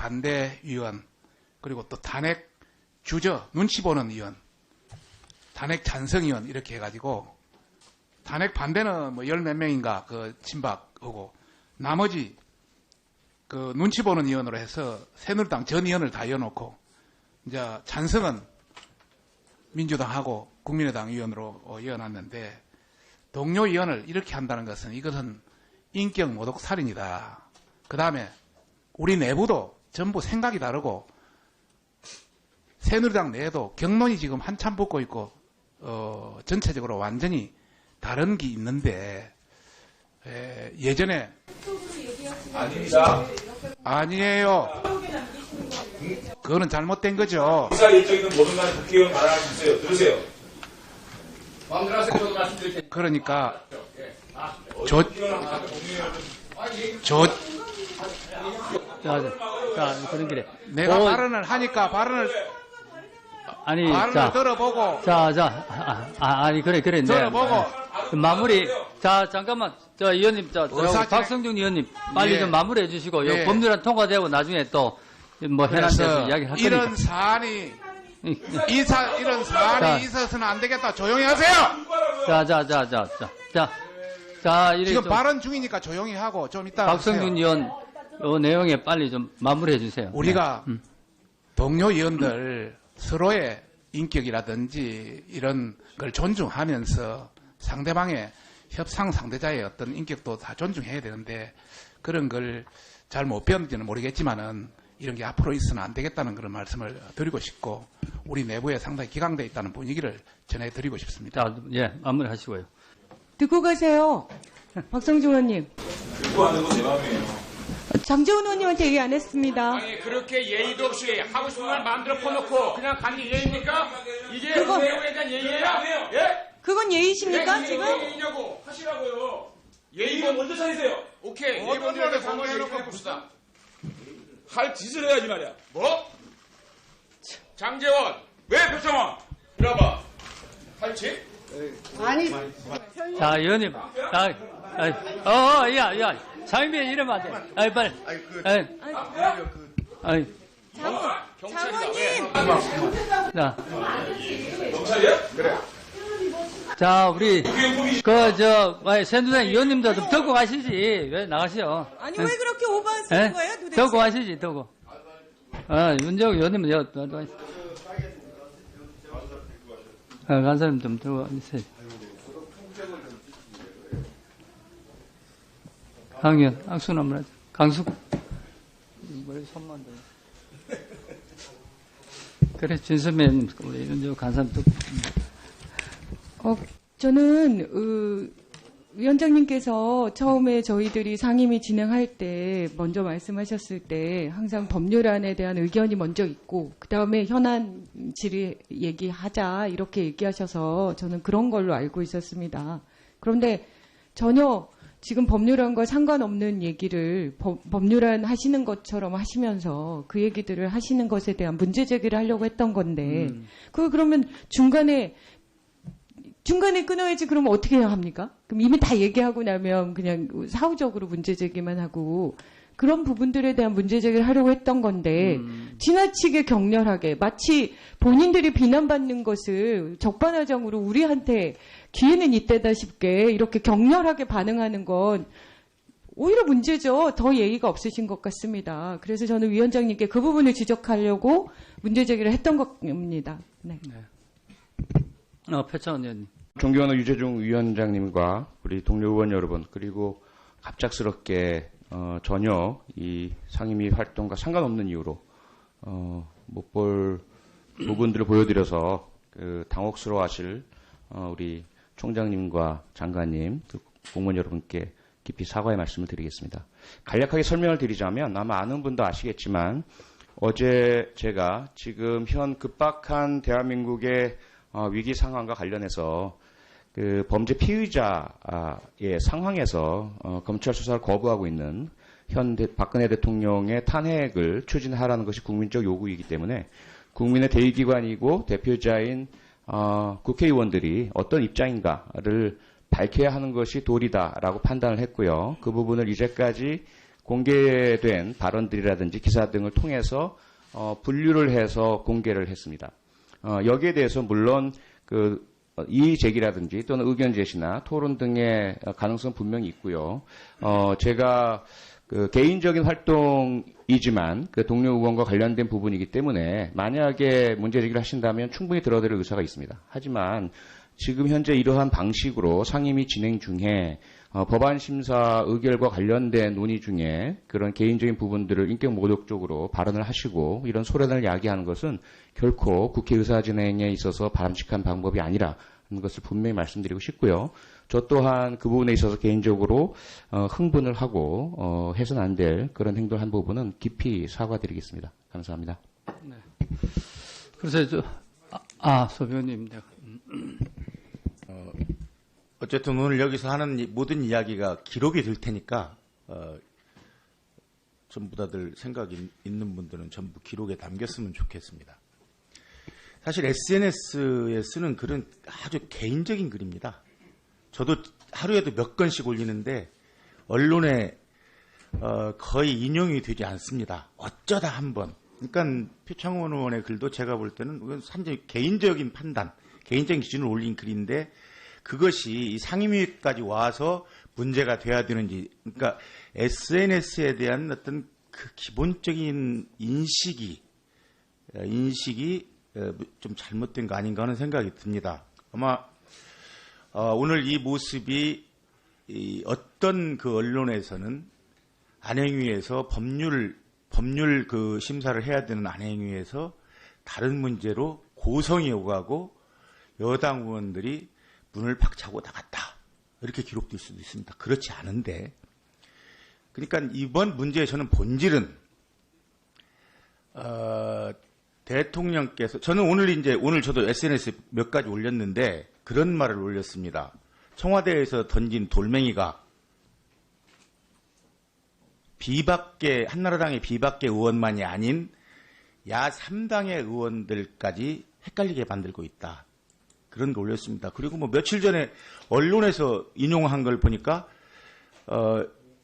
반대 위원, 그리고 또 탄핵 주저, 눈치 보는 위원, 탄핵 찬성 위원 이렇게 해가지고 탄핵 반대는 뭐 열 몇 명인가 그 친박하고 나머지 그 눈치 보는 위원으로 해서 새누리당 전 위원을 다 이어놓고 이제 찬성은 민주당하고 국민의당 위원으로 이어놨는데 동료 위원을 이렇게 한다는 것은 이것은 인격 모독 살인이다. 그 다음에 우리 내부도 전부 생각이 다르고 새누리당 내에도 경론이 지금 한참 붙고 있고 전체적으로 완전히 다른 게 있는데 예전에 아닙니다. 아니에요. 그거는 잘못된 거죠. 의사 일정 있는 모든 간 국회의원 발언할 수 있어요. 들으세요. 마음대로 하세요. 저도 말씀드릴 테니까. 그러니까 자, 그런 길에. 내가 발언을 하니까 발언을 들어보고. 아니, 그래. 들어보고. 마무리. 자, 잠깐만. 저, 의원님, 박성준 의원님, 빨리 예. 좀 마무리해 주시고, 예. 법률안 통과되고 나중에 또, 뭐, 현안에서 이야기 할 거니까. 이런 사안이 있어서는 안 되겠다. 조용히 하세요! 자, 이래 지금 좀 발언 중이니까 조용히 하고 좀 이따 박성준 의원, 요 내용에 빨리 좀 마무리해 주세요. 우리가 동료 의원들 서로의 인격이라든지 이런 걸 존중하면서 상대방의 협상 상대자의 어떤 인격도 다 존중해야 되는데 그런 걸 잘 못 배웠는지는 모르겠지만은 이런 게 앞으로 있어서는 안 되겠다는 그런 말씀을 드리고 싶고 우리 내부에 상당히 기강되어 있다는 분위기를 전해드리고 싶습니다. 자, 예, 마무리 하시고요. 듣고 가세요. 박성중 의원님. 듣고 하는 건 내 마음이에요. 장재훈 의원님한테 얘기 안 했습니다. 아니, 그렇게 예의도 없이 하고 싶은 말 만들어 퍼놓고 그냥 가는 게 예의입니까? 이게 그거- 내용에 대한 예의예요? 예? 그건 예의십니까, 예, 지금? 예의냐고 하시라고요. 예의가 먼저 차리세요. 오케이. 어떤 예의본이라도 놈이 강화해 강화해놓고 놓고 봅시다. 할 짓을 해야지 말이야. 뭐? 장재원, 왜 표창원? 이리 와봐. 할지? 자, 의원님. 야, 장인비 이러면 안 돼. 아이, 빨리. 경찰이다. 왜? 자, 경찰이야? 그래. 자, 우리, 새누리당 의원님도 좀 듣고 가시지. 왜 나가시오? 아니, 왜 그렇게 오버하시는 거예요, 도대체? 듣고 가시지, 듣고. 윤재욱 의원님은 간 사람 좀 들고 있어요. 강의원, 악수는 한번 하자. 강숙. 머리 손만 더. 그래, 진선배님, 우리 윤재욱 간 사람 듣고. 저는 위원장님께서 처음에 저희들이 상임위 진행할 때 먼저 말씀하셨을 때 항상 법률안에 대한 의견이 먼저 있고 그 다음에 현안 질의 얘기하자 이렇게 얘기하셔서 저는 그런 걸로 알고 있었습니다. 그런데 전혀 지금 법률안과 상관없는 얘기를 법률안 하시는 것처럼 하시면서 그 얘기들을 하시는 것에 대한 문제 제기를 하려고 했던 건데 그러면 중간에 끊어야지. 그러면 어떻게 해야 합니까? 그럼 이미 다 얘기하고 나면 그냥 사후적으로 문제 제기만 하고 그런 부분들에 대한 문제 제기를 하려고 했던 건데 지나치게 격렬하게 마치 본인들이 비난받는 것을 적반하장으로 우리한테 기회는 이때다 싶게 이렇게 격렬하게 반응하는 건 오히려 문제죠. 더 예의가 없으신 것 같습니다. 그래서 저는 위원장님께 그 부분을 지적하려고 문제 제기를 했던 겁니다. 네. 표창원 의원님. 존경하는 유재중 위원장님과 우리 동료 의원 여러분, 그리고 갑작스럽게 전혀 이 상임위 활동과 상관없는 이유로 못 볼 부분들을 보여드려서 당혹스러워하실 우리 총장님과 장관님, 공무원 여러분께 깊이 사과의 말씀을 드리겠습니다. 간략하게 설명을 드리자면 아마 아는 분도 아시겠지만 어제 제가 지금 현 급박한 대한민국의 위기 상황과 관련해서 그 범죄 피의자의 상황에서 검찰 수사를 거부하고 있는 현 박근혜 대통령의 탄핵을 추진하라는 것이 국민적 요구이기 때문에 국민의 대의기관이고 대표자인 국회의원들이 어떤 입장인가를 밝혀야 하는 것이 도리다라고 판단을 했고요. 그 부분을 이제까지 공개된 발언들이라든지 기사 등을 통해서 분류를 해서 공개를 했습니다. 여기에 대해서 물론 이의 제기라든지 또는 의견 제시나 토론 등의 가능성 분명히 있고요. 제가 개인적인 활동이지만 동료 의원과 관련된 부분이기 때문에 만약에 문제 제기를 하신다면 충분히 들어드릴 의사가 있습니다. 하지만 지금 현재 이러한 방식으로 상임위 진행 중에 법안 심사 의결과 관련된 논의 중에 그런 개인적인 부분들을 인격 모독적으로 발언을 하시고 이런 소란을 야기하는 것은 결코 국회 의사 진행에 있어서 바람직한 방법이 아니라는 것을 분명히 말씀드리고 싶고요. 저 또한 그 부분에 있어서 개인적으로 흥분을 하고 해서는 안 될 그런 행동을 한 부분은 깊이 사과드리겠습니다. 감사합니다. 네. 그래서 소변님, 네. 어쨌든 오늘 여기서 하는 모든 이야기가 기록이 될 테니까 전부 다들 생각이 있는 분들은 전부 기록에 담겼으면 좋겠습니다. 사실 SNS에 쓰는 글은 아주 개인적인 글입니다. 저도 하루에도 몇 건씩 올리는데 언론에 거의 인용이 되지 않습니다. 어쩌다 한 번. 그러니까 표창원 의원의 글도 제가 볼 때는 완전히 개인적인 판단, 개인적인 기준을 올린 글인데 그것이 이 상임위까지 와서 문제가 돼야 되는지, 그러니까 SNS에 대한 어떤 그 기본적인 인식이 좀 잘못된 거 아닌가 하는 생각이 듭니다. 아마 오늘 이 모습이 어떤 그 언론에서는 안행위에서 법률 그 심사를 해야 되는 안행위에서 다른 문제로 고성이 오가고 여당 의원들이 문을 박차고 나갔다. 이렇게 기록될 수도 있습니다. 그렇지 않은데. 그러니까 이번 문제의 저는 본질은 대통령께서 저는 오늘 저도 SNS에 몇 가지 올렸는데 그런 말을 올렸습니다. 청와대에서 던진 돌멩이가 한나라당의 비박계 의원만이 아닌 야 3당의 의원들까지 헷갈리게 만들고 있다. 그런 거 올렸습니다. 그리고 뭐 며칠 전에 언론에서 인용한 걸 보니까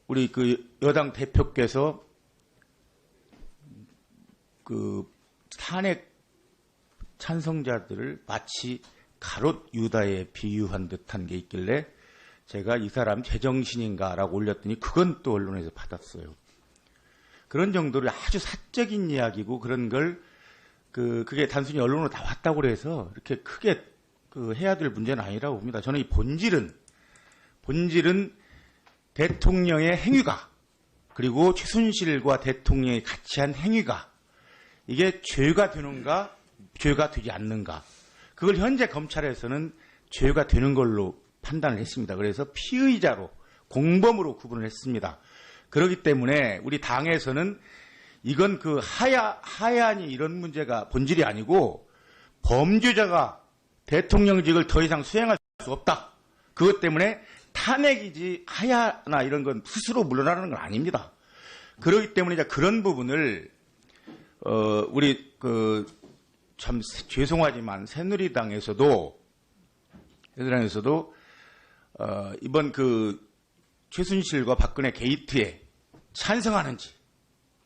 우리 그 여당 대표께서 그 탄핵 찬성자들을 마치 가롯 유다에 비유한 듯한 게 있길래 제가 이 사람 제정신인가라고 올렸더니 그건 또 언론에서 받았어요. 그런 정도로 아주 사적인 이야기고 그런 걸 그게 단순히 언론으로 나왔다고 해서 이렇게 크게 해야 될 문제는 아니라고 봅니다. 저는 이 본질은 대통령의 행위가 그리고 최순실과 대통령이 같이 한 행위가 이게 죄가 되는가 죄가 되지 않는가 그걸 현재 검찰에서는 죄가 되는 걸로 판단을 했습니다. 그래서 피의자로 공범으로 구분을 했습니다. 그렇기 때문에 우리 당에서는 이건 하야니 이런 문제가 본질이 아니고 범죄자가 대통령직을 더 이상 수행할 수 없다. 그것 때문에 탄핵이지 하야나 이런 건 스스로 물러나는 건 아닙니다. 그렇기 때문에 이제 그런 부분을 우리 참 죄송하지만 새누리당에서도 이번 최순실과 박근혜 게이트에 찬성하는지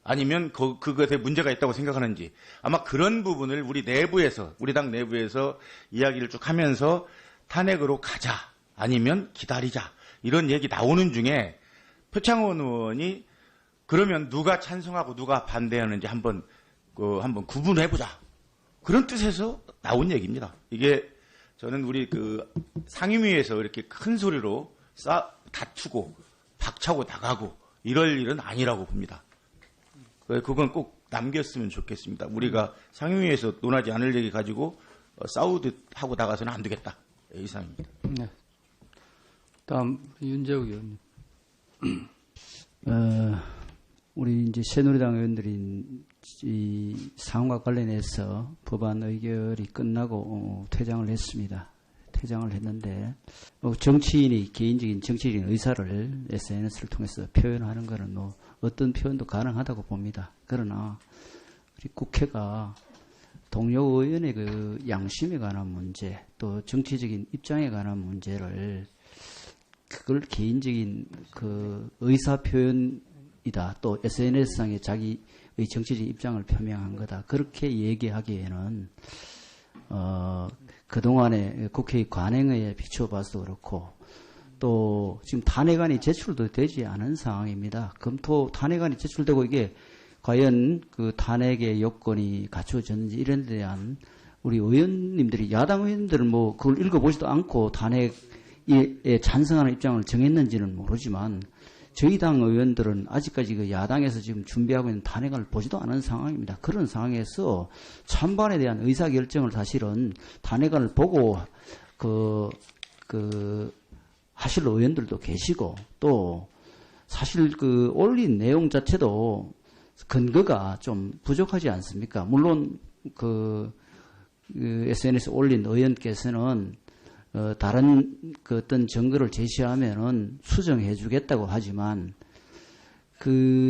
아니면 그것에 문제가 있다고 생각하는지 아마 그런 부분을 우리 당 내부에서 이야기를 쭉 하면서 탄핵으로 가자 아니면 기다리자 이런 얘기 나오는 중에 표창원 의원이 그러면 누가 찬성하고 누가 반대하는지 한번 구분해보자 그런 뜻에서 나온 얘기입니다. 이게 저는 우리 상임위에서 이렇게 큰 소리로 다투고 박차고 나가고 이럴 일은 아니라고 봅니다. 그건 꼭 남겼으면 좋겠습니다. 우리가 상임위에서 논하지 않을 얘기 가지고 싸우듯 하고 나가서는 안 되겠다. 이상입니다. 네. 다음 윤재욱 의원님. 우리 이제 새누리당 의원들이 이 사안과 관련해서 법안 의결이 끝나고 퇴장을 했습니다. 퇴장을 했는데 정치인이 개인적인 정치적인 의사를 SNS를 통해서 표현하는 것은 어떤 표현도 가능하다고 봅니다. 그러나 우리 국회가 동료 의원의 양심에 관한 문제 또 정치적인 입장에 관한 문제를 그걸 개인적인 의사 표현에 이다. 또 SNS상에 자기의 정치적 입장을 표명한 거다. 그렇게 얘기하기에는 그동안의 국회의 관행에 비춰봐서 그렇고 또 지금 탄핵안이 제출도 되지 않은 상황입니다. 탄핵안이 제출되고 이게 과연 그 탄핵의 요건이 갖춰졌는지 이런 데 대한 우리 의원님들이 야당 의원들은 뭐 그걸 읽어보지도 않고 탄핵에 찬성하는 입장을 정했는지는 모르지만 저희 당 의원들은 아직까지 그 야당에서 지금 준비하고 있는 탄핵안을 보지도 않은 상황입니다. 그런 상황에서 찬반에 대한 의사결정을 사실은 탄핵안을 보고 하실 의원들도 계시고 또 사실 그 올린 내용 자체도 근거가 좀 부족하지 않습니까? 물론 SNS 올린 의원께서는 다른 어떤 증거를 제시하면은 수정해 주겠다고 하지만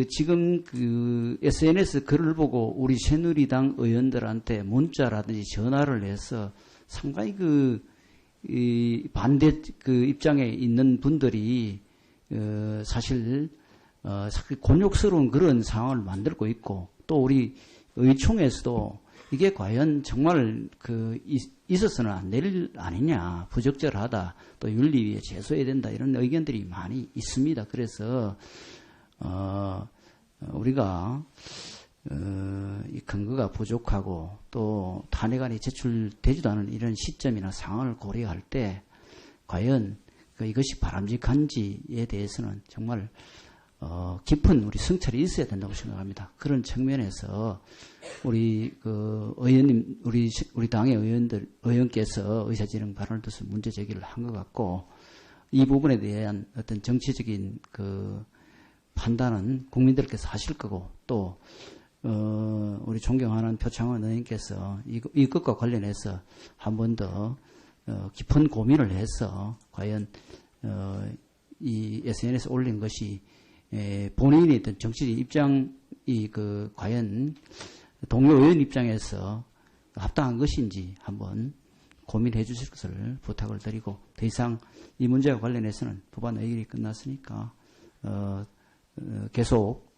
지금 SNS 글을 보고 우리 새누리당 의원들한테 문자라든지 전화를 해서 상당히 이 반대 입장에 있는 분들이 사실 곤욕스러운 그런 상황을 만들고 있고 또 우리 의총에서도 이게 과연 정말 있어서는 안 될 일 아니냐, 부적절하다, 또 윤리위에 제소해야 된다 이런 의견들이 많이 있습니다. 그래서 우리가 이 근거가 부족하고 또 탄핵안이 제출되지도 않은 이런 시점이나 상황을 고려할 때 과연 이것이 바람직한지에 대해서는 정말 깊은 우리 성찰이 있어야 된다고 생각합니다. 그런 측면에서 우리 의원님, 우리 당의 의원께서 의사진행 발언을 통해서 문제 제기를 한 것 같고 이 부분에 대한 어떤 정치적인 판단은 국민들께서 하실 거고 또 우리 존경하는 표창원 의원께서 이것과 관련해서 한 번 더 깊은 고민을 해서 과연 이 SNS 올린 것이 본인의 어떤 정치적 입장이 과연 동료 의원 입장에서 합당한 것인지 한번 고민해 주실 것을 부탁을 드리고 더 이상 이 문제와 관련해서는 법안 의결이 끝났으니까 계속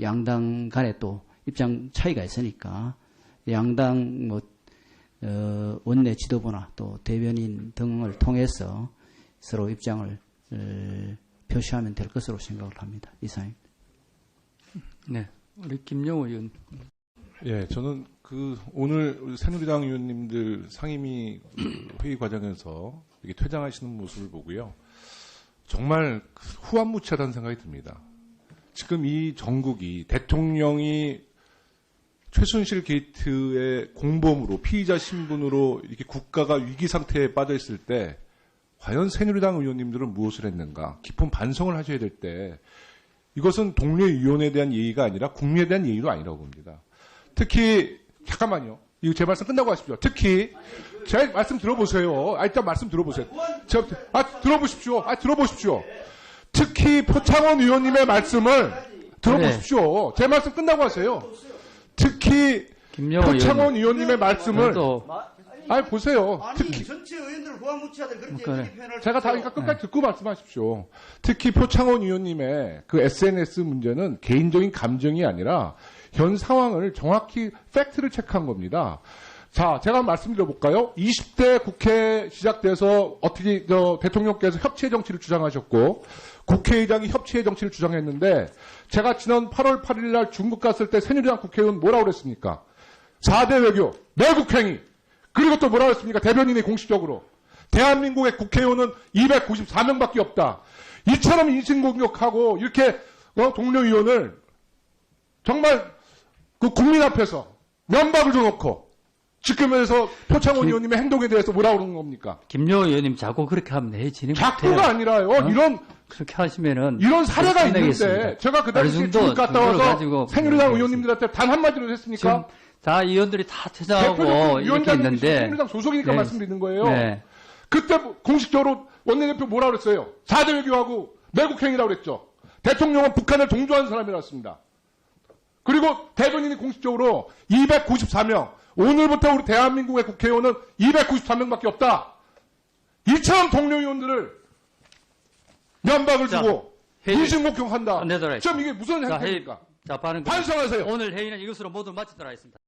양당 간에 또 입장 차이가 있으니까 양당 원내 지도부나 또 대변인 등을 통해서 서로 입장을 표시하면 될 것으로 생각을 합니다. 이상입니다. 네, 우리 김영호 의원. 예, 저는 오늘 우리 새누리당 의원님들 상임위 회의 과정에서 이렇게 퇴장하시는 모습을 보고요. 정말 후한무치하다는 생각이 듭니다. 지금 이 전국이 대통령이 최순실 게이트의 공범으로 피의자 신분으로 이렇게 국가가 위기 상태에 빠져 있을 때 과연 새누리당 의원님들은 무엇을 했는가 깊은 반성을 하셔야 될 때 이것은 동료위원회에 대한 예의가 아니라 국민에 대한 예의도 아니라고 봅니다. 특히 잠깐만요. 이거 제 말씀 끝나고 하십시오. 특히 제 말씀 들어보세요. 일단 말씀 들어보세요. 들어보십시오. 특히 표창원 의원님의 말씀을 들어보십시오. 제 말씀 끝나고 하세요. 특히 표창원 의원님의 말씀을 보세요. 특히 전체 의원들을 후한무치하다 그렇게 표현을 제가 다 끝까지 듣고 말씀하십시오. 특히 표창원 의원님의 SNS 문제는 개인적인 감정이 아니라 현 상황을 정확히 팩트를 체크한 겁니다. 자, 제가 말씀드려볼까요? 20대 국회 시작돼서 어떻게 대통령께서 협치의 정치를 주장하셨고 국회의장이 협치의 정치를 주장했는데 제가 지난 8월 8일 날 중국 갔을 때 새누리당 국회의원 뭐라고 그랬습니까? 4대 외교, 내국행위. 그리고 또 뭐라고 했습니까? 대변인이 공식적으로. 대한민국의 국회의원은 294명밖에 없다. 이처럼 인신공격하고 이렇게 동료의원을 정말 국민 앞에서 면박을 줘놓고 지금에서 표창원 의원님의 행동에 대해서 뭐라고 그러는 겁니까? 김영호 의원님 자꾸 그렇게 하면 진행 자꾸가 아니라요. 그렇게 하시면은 이런 사례가 있는데 제가 그 당시에 중국 갔다 와서 새누리당 의원님들한테 단 한마디로 했습니까? 다 의원들이 다 퇴장하고 이렇게 있는데 새누리당 소속이니까 말씀드리는 거예요. 그때 공식적으로 원내대표 뭐라 그랬어요? 4대 외교하고 내국행위라고 그랬죠. 대통령은 북한을 동조한 사람이었습니다. 그리고 대변인이 공식적으로 294명. 오늘부터 우리 대한민국의 국회의원은 293명밖에 없다. 이처럼 동료 의원들을 면박을 주고 민심 목격한다. 내도록 좀 이게 무슨 자, 회의, 행태입니까? 자, 발언 반성하세요. 오늘 회의는 이것으로 모두 마치도록 하겠습니다.